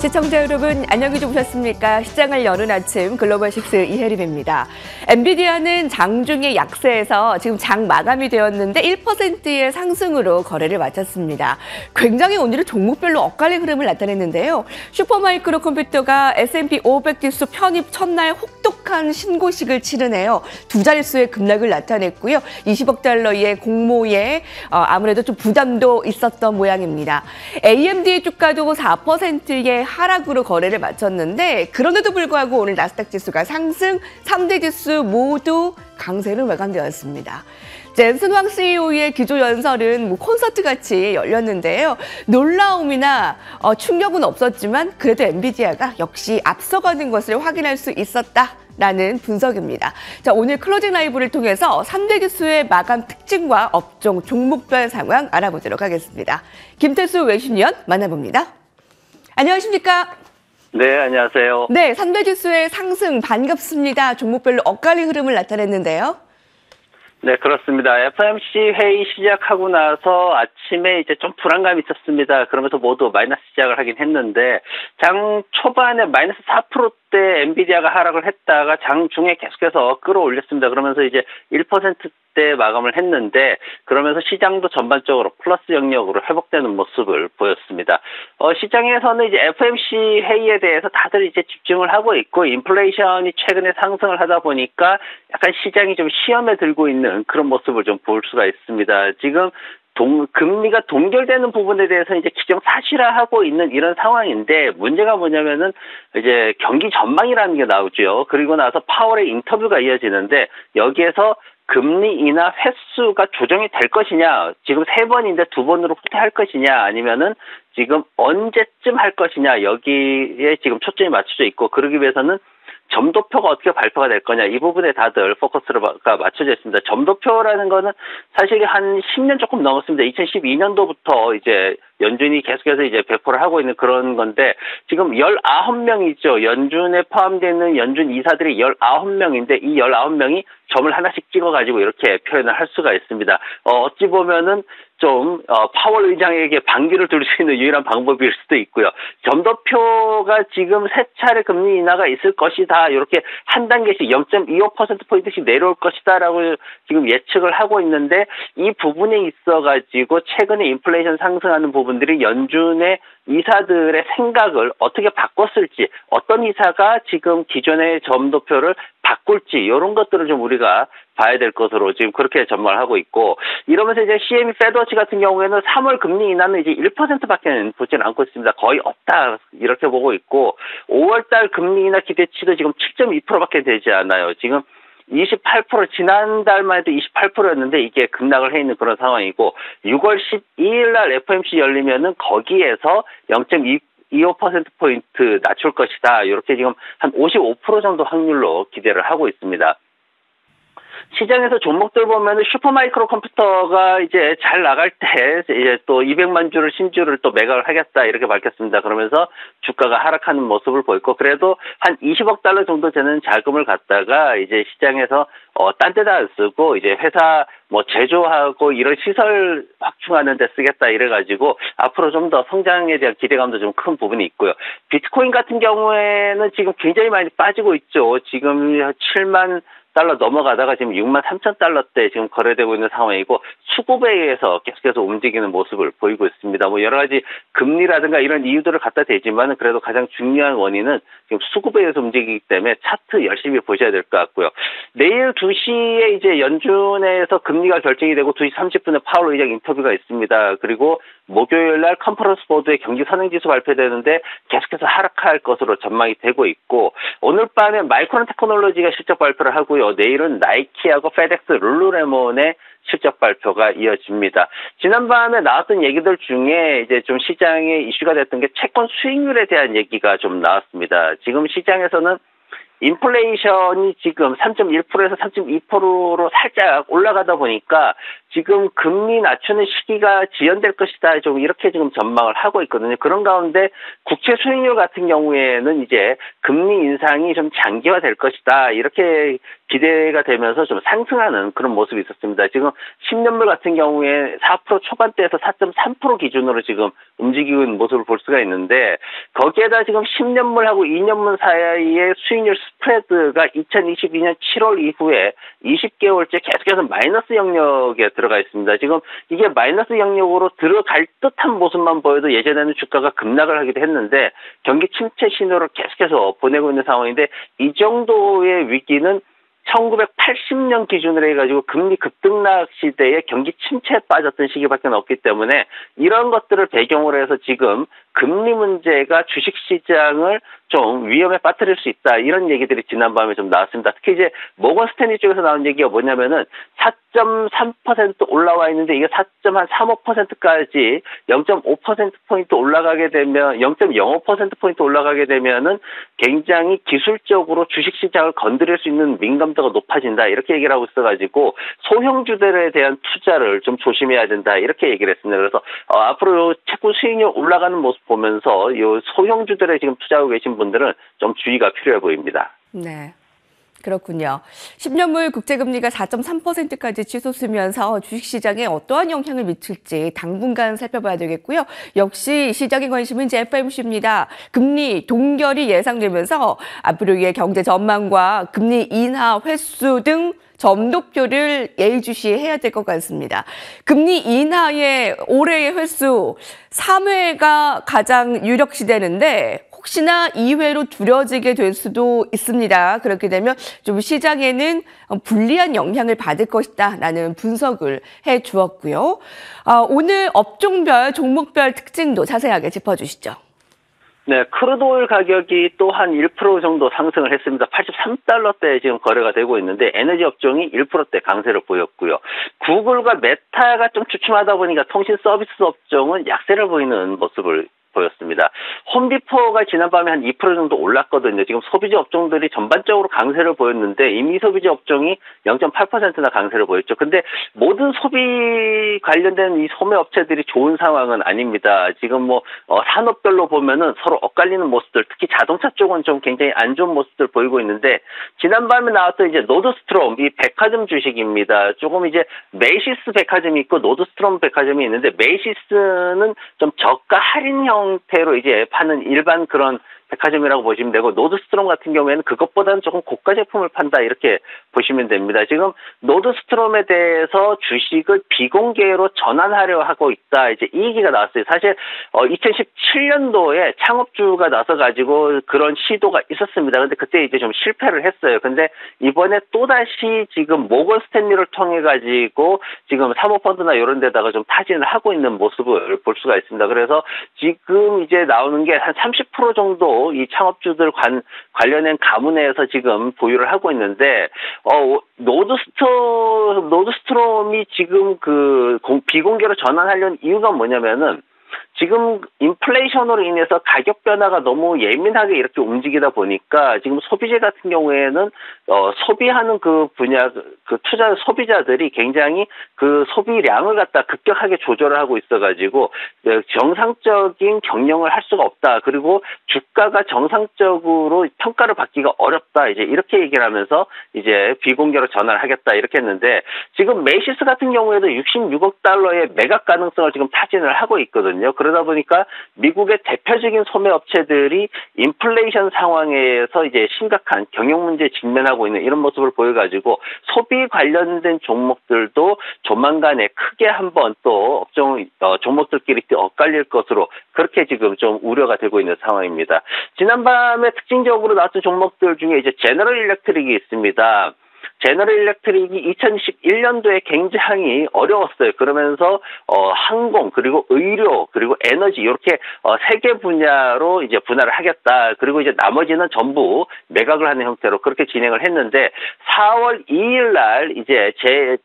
시청자 여러분, 안녕히 주무셨습니까? 시장을 여는 아침 글로벌 식스 이혜림입니다. 엔비디아는 장중에 약세에서 지금 장 마감이 되었는데 1%의 상승으로 거래를 마쳤습니다. 굉장히 오늘은 종목별로 엇갈린 흐름을 나타냈는데요. 슈퍼마이크로 컴퓨터가 S&P 500 지수 편입 첫날 혹독한 신고식을 치르네요. 두 자릿수의 급락을 나타냈고요. 20억 달러의 공모에 아무래도 좀 부담도 있었던 모양입니다. AMD의 주가도 4%의 하락으로 거래를 마쳤는데 그런데도 불구하고 오늘 나스닥 지수가 상승, 3대 지수 모두 강세로 마감되었습니다. 젠슨 황 CEO의 기조연설은 콘서트 같이 열렸는데요. 놀라움이나 충격은 없었지만 그래도 엔비디아가 역시 앞서가는 것을 확인할 수 있었다라는 분석입니다. 자, 오늘 클로징 라이브를 통해서 3대 지수의 마감 특징과 업종, 종목별 상황 알아보도록 하겠습니다. 김태수 외신위원 만나봅니다. 안녕하십니까? 네, 안녕하세요. 네, 3대 지수의 상승 반갑습니다. 종목별로 엇갈린 흐름을 나타냈는데요. 네, 그렇습니다. FOMC 회의 시작하고 나서 아침에 이제 좀 불안감이 있었습니다. 그러면서 모두 마이너스 시작을 하긴 했는데 장 초반에 마이너스 4%대 엔비디아가 하락을 했다가 장 중에 계속해서 끌어올렸습니다. 그러면서 이제 1%대 마감을 했는데 그러면서 시장도 전반적으로 플러스 영역으로 회복되는 모습을 보였습니다. 시장에서는 이제 FOMC 회의에 대해서 다들 이제 집중을 하고 있고 인플레이션이 최근에 상승을 하다 보니까 약간 시장이 좀 시험에 들고 있는 그런 모습을 좀 볼 수가 있습니다. 지금 금리가 동결되는 부분에 대해서 이제 기정사실화하고 있는 이런 상황인데 문제가 뭐냐면은 이제 경기 전망이라는 게 나오죠. 그리고 나서 파월의 인터뷰가 이어지는데 여기에서 금리 인하 횟수가 조정이 될 것이냐, 지금 3번인데 2번으로 후퇴할 것이냐, 아니면은 지금 언제쯤 할 것이냐, 여기에 지금 초점이 맞춰져 있고, 그러기 위해서는 점도표가 어떻게 발표가 될 거냐, 이 부분에 다들 포커스가 맞춰져 있습니다. 점도표라는 거는 사실 한 10년 조금 넘었습니다. 2012년도부터 이제 연준이 계속해서 이제 배포를 하고 있는 그런 건데, 지금 19명이죠. 연준에 포함되어 있는 연준 이사들이 19명인데, 이 19명이 점을 하나씩 찍어가지고 이렇게 표현을 할 수가 있습니다. 어찌 보면은 좀 파월 의장에게 반기를 둘 수 있는 유일한 방법일 수도 있고요. 점도표가 지금 세 차례 금리 인하가 있을 것이다. 이렇게 한 단계씩 0.25%포인트씩 내려올 것이다라고 지금 예측을 하고 있는데 이 부분에 있어가지고 최근에 인플레이션 상승하는 부분들이 연준의 이사들의 생각을 어떻게 바꿨을지, 어떤 이사가 지금 기존의 점도표를 바꿀지, 이런 것들을 좀 우리가 봐야 될 것으로 지금 그렇게 전망을 하고 있고, 이러면서 이제 CME 페드워치 같은 경우에는 3월 금리 인하는 이제 1%밖에 보지는 않고 있습니다. 거의 없다, 이렇게 보고 있고, 5월달 금리 인하 기대치도 지금 7.2%밖에 되지 않아요. 지금 28%, 지난달만 해도 28%였는데 이게 급락을 해 있는 그런 상황이고, 6월 12일 날 FOMC 열리면은 거기에서 0.25%포인트 낮출 것이다. 이렇게 지금 한 55% 정도 확률로 기대를 하고 있습니다. 시장에서 종목들 보면은 슈퍼마이크로 컴퓨터가 이제 잘 나갈 때 이제 또 200만 주를 신주를 또 매각을 하겠다 이렇게 밝혔습니다. 그러면서 주가가 하락하는 모습을 보였고, 그래도 한 20억 달러 정도 되는 자금을 갖다가 이제 시장에서 딴 데다 안 쓰고 이제 회사 뭐 제조하고 이런 시설 확충하는 데 쓰겠다 이래가지고 앞으로 좀 더 성장에 대한 기대감도 좀 큰 부분이 있고요. 비트코인 같은 경우에는 지금 굉장히 많이 빠지고 있죠. 지금 7만 달러 넘어가다가 지금 6만 3천 달러대 지금 거래되고 있는 상황이고, 수급에 의해서 계속해서 움직이는 모습을 보이고 있습니다. 뭐 여러 가지 금리라든가 이런 이유들을 갖다 대지만 그래도 가장 중요한 원인은 지금 수급에 의해서 움직이기 때문에 차트 열심히 보셔야 될 것 같고요. 내일 2시에 이제 연준에서 금리가 결정이 되고 2시 30분에 파월 의장 인터뷰가 있습니다. 그리고 목요일 날 컨퍼런스 보드의 경기 선행지수 발표되는데 계속해서 하락할 것으로 전망이 되고 있고, 오늘 밤에 마이크론 테크놀로지가 실적 발표를 하고요. 내일은 나이키하고 페덱스, 룰루레몬의 실적 발표가 이어집니다. 지난밤에 나왔던 얘기들 중에 이제 좀 시장에 이슈가 됐던 게 채권 수익률에 대한 얘기가 좀 나왔습니다. 지금 시장에서는 인플레이션이 지금 3.1%에서 3.2%로 살짝 올라가다 보니까 지금 금리 낮추는 시기가 지연될 것이다. 좀 이렇게 지금 전망을 하고 있거든요. 그런 가운데 국채 수익률 같은 경우에는 이제 금리 인상이 좀 장기화될 것이다. 이렇게 기대가 되면서 좀 상승하는 그런 모습이 있었습니다. 지금 10년물 같은 경우에 4% 초반대에서 4.3% 기준으로 지금 움직이고 있는 모습을 볼 수가 있는데 거기에다 지금 10년물하고 2년물 사이의 수익률 스프레드가 2022년 7월 이후에 20개월째 계속해서 마이너스 영역에 들어가 있습니다. 지금 이게 마이너스 영역으로 들어갈 듯한 모습만 보여도 예전에는 주가가 급락을 하기도 했는데 경기 침체 신호를 계속해서 보내고 있는 상황인데 이 정도의 위기는 1980년 기준으로 해가지고 금리 급등락 시대에 경기 침체에 빠졌던 시기밖에 없기 때문에 이런 것들을 배경으로 해서 지금 금리 문제가 주식시장을 좀 위험에 빠뜨릴 수 있다. 이런 얘기들이 지난밤에 좀 나왔습니다. 특히 이제 모건 스탠리 쪽에서 나온 얘기가 뭐냐면은 4.3% 올라와 있는데 이게 4.35%까지 0.5%포인트 올라가게 되면 0.05%포인트 올라가게 되면은 굉장히 기술적으로 주식시장을 건드릴 수 있는 민감도가 높아진다. 이렇게 얘기를 하고 있어가지고 소형주들에 대한 투자를 좀 조심해야 된다. 이렇게 얘기를 했습니다. 그래서 앞으로 채권 수익률 올라가는 모습 보면서 이 소형주들에 지금 투자하고 계신 분들은 좀 주의가 필요해 보입니다. 네. 그렇군요. 10년물 국제금리가 4.3%까지 치솟으면서 주식시장에 어떠한 영향을 미칠지 당분간 살펴봐야 되겠고요. 역시 시장의 관심은 이제 FOMC입니다. 금리 동결이 예상되면서 앞으로의 경제 전망과 금리 인하 횟수 등 점도표를 예의주시해야 될 것 같습니다. 금리 인하의 올해의 횟수 3회가 가장 유력시되는데 혹시나 2회로 줄여지게 될 수도 있습니다. 그렇게 되면 좀 시장에는 불리한 영향을 받을 것이다라는 분석을 해주었고요. 오늘 업종별, 종목별 특징도 자세하게 짚어주시죠. 네, 크루드오일 가격이 또 한 1% 정도 상승을 했습니다. 83달러대에 지금 거래가 되고 있는데 에너지 업종이 1%대 강세를 보였고요. 구글과 메타가 좀 주춤하다 보니까 통신 서비스 업종은 약세를 보이는 모습을 보였습니다. 홈디포가 지난밤에 한 2% 정도 올랐거든요. 지금 소비재 업종들이 전반적으로 강세를 보였는데 이미 소비재 업종이 0.8%나 강세를 보였죠. 근데 모든 소비 관련된 이 소매 업체들이 좋은 상황은 아닙니다. 지금 산업별로 보면은 서로 엇갈리는 모습들, 특히 자동차 쪽은 좀 굉장히 안 좋은 모습들 보이고 있는데 지난밤에 나왔던 이제 노드스트롬 이 백화점 주식입니다. 조금 이제 메이시스 백화점이 있고 노드스트롬 백화점이 있는데 메이시스는 좀 저가 할인 형태로 이제 파는 일반 그런 백화점이라고 보시면 되고 노드스트롬 같은 경우에는 그것보다는 조금 고가 제품을 판다 이렇게 보시면 됩니다. 지금 노드스트롬에 대해서 주식을 비공개로 전환하려 하고 있다. 이제 이 얘기가 나왔어요. 사실 2017년도에 창업주가 나서 가지고 그런 시도가 있었습니다. 근데 그때 이제 좀 실패를 했어요. 근데 이번에 또다시 지금 모건 스탠리를 통해 가지고 지금 사모펀드나 이런 데다가 좀 타진을 하고 있는 모습을 볼 수가 있습니다. 그래서 지금 이제 나오는 게 한 30% 정도 이 창업주들 관련된 가문에서 지금 보유를 하고 있는데 노드스트롬이 지금 비공개로 전환하려는 이유가 뭐냐면은 지금 인플레이션으로 인해서 가격 변화가 너무 예민하게 이렇게 움직이다 보니까 지금 소비재 같은 경우에는 소비하는 그 분야 투자 소비자들이 굉장히 그 소비량을 갖다 급격하게 조절을 하고 있어가지고 정상적인 경영을 할 수가 없다. 그리고 주가가 정상적으로 평가를 받기가 어렵다. 이제 이렇게 얘기를 하면서 이제 비공개로 전환을 하겠다 이렇게 했는데 지금 메이시스 같은 경우에도 66억 달러의 매각 가능성을 지금 타진을 하고 있거든요. 그러다 보니까 미국의 대표적인 소매 업체들이 인플레이션 상황에서 이제 심각한 경영 문제에 직면하고 있는 이런 모습을 보여가지고 소비 관련된 종목들도 조만간에 크게 한번 또 종목들끼리 엇갈릴 것으로 그렇게 지금 좀 우려가 되고 있는 상황입니다. 지난밤에 특징적으로 나왔던 종목들 중에 이제 제너럴 일렉트릭이 있습니다. 제너럴 일렉트릭이 2011년도에 굉장히 어려웠어요. 그러면서 항공 그리고 의료 그리고 에너지 이렇게 세 개 분야로 이제 분할을 하겠다. 그리고 이제 나머지는 전부 매각을 하는 형태로 그렇게 진행을 했는데 4월 2일 날 이제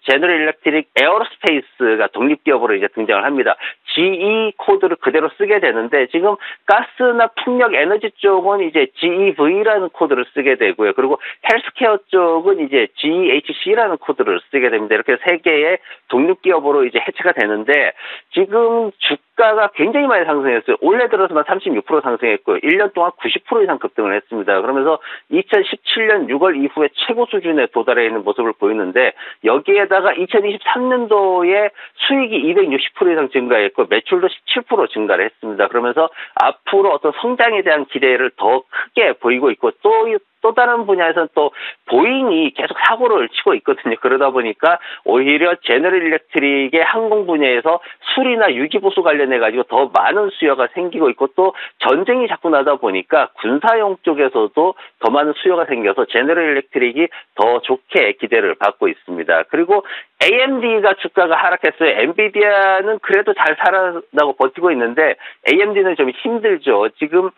제너럴 일렉트릭 에어로스페이스가 독립기업으로 이제 등장을 합니다. GE 코드를 그대로 쓰게 되는데 지금 가스나 풍력 에너지 쪽은 이제 GEV라는 코드를 쓰게 되고요. 그리고 헬스케어 쪽은 이제 GHC라는 코드를 쓰게 됩니다. 이렇게 세 개의 독립기업으로 이제 해체가 되는데 지금 주가가 굉장히 많이 상승했어요. 올해 들어서만 36% 상승했고요. 1년 동안 90% 이상 급등을 했습니다. 그러면서 2017년 6월 이후에 최고 수준에 도달해 있는 모습을 보이는데 여기에다가 2023년도에 수익이 260% 이상 증가했고 매출도 17% 증가를 했습니다. 그러면서 앞으로 어떤 성장에 대한 기대를 더 크게 보이고 있고 또 다른 분야에서는 또 보잉이 계속 사고를 치고 있거든요. 그러다 보니까 오히려 제너럴 일렉트릭의 항공 분야에서 수리나 유기보수 관련해가지고 더 많은 수요가 생기고 있고 또 전쟁이 자꾸 나다 보니까 군사용 쪽에서도 더 많은 수요가 생겨서 제너럴 일렉트릭이 더 좋게 기대를 받고 있습니다. 그리고 AMD가 주가가 하락했어요. 엔비디아는 그래도 잘 살아나고 버티고 있는데 AMD는 좀 힘들죠. 지금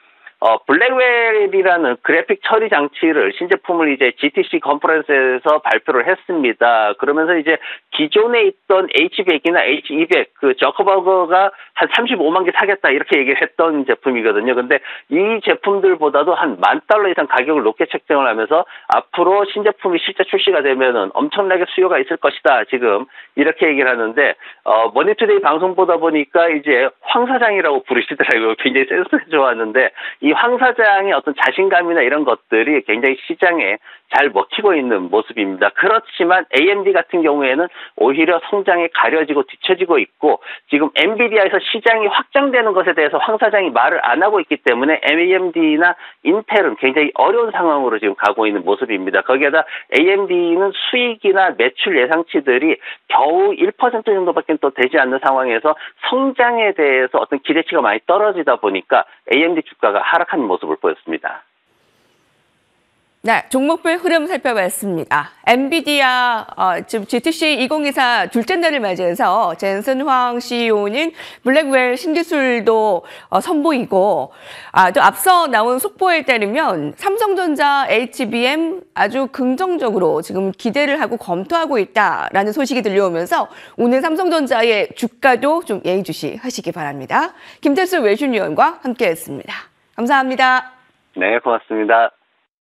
블랙웰이라는 그래픽 처리 장치를 신제품을 이제 GTC 컨퍼런스에서 발표를 했습니다. 그러면서 이제 기존에 있던 H100이나 H200 그 저커버거가 한 35만 개 사겠다 이렇게 얘기를 했던 제품이거든요. 근데 이 제품들보다도 한 $10,000 이상 가격을 높게 책정을 하면서 앞으로 신제품이 실제 출시가 되면은 엄청나게 수요가 있을 것이다. 지금 이렇게 얘기를 하는데 머니투데이 방송 보다 보니까 이제 황 사장이라고 부르시더라고요. 굉장히 센스가 좋았는데 이 황 사장의 어떤 자신감이나 이런 것들이 굉장히 시장에 잘 먹히고 있는 모습입니다. 그렇지만 AMD 같은 경우에는 오히려 성장이 가려지고 뒤처지고 있고 지금 엔비디아에서 시장이 확장되는 것에 대해서 황 사장이 말을 안 하고 있기 때문에 AMD나 인텔은 굉장히 어려운 상황으로 지금 가고 있는 모습입니다. 거기에다 AMD는 수익이나 매출 예상치들이 겨우 1% 정도밖에 또 되지 않는 상황에서 성장에 대해서 어떤 기대치가 많이 떨어지다 보니까 AMD 주가가 하락한 모습을 보였습니다. 네, 종목별 흐름 살펴봤습니다. 엔비디아 지금 GTC 2024 둘째 날을 맞이해서 젠슨 황 CEO는 블랙웰 신기술도 선보이고 또 앞서 나온 속보에 따르면 삼성전자 HBM 아주 긍정적으로 지금 기대를 하고 검토하고 있다라는 소식이 들려오면서 오늘 삼성전자의 주가도 좀 예의주시하시기 바랍니다. 김태수 외신위원과 함께했습니다. 감사합니다. 네, 고맙습니다.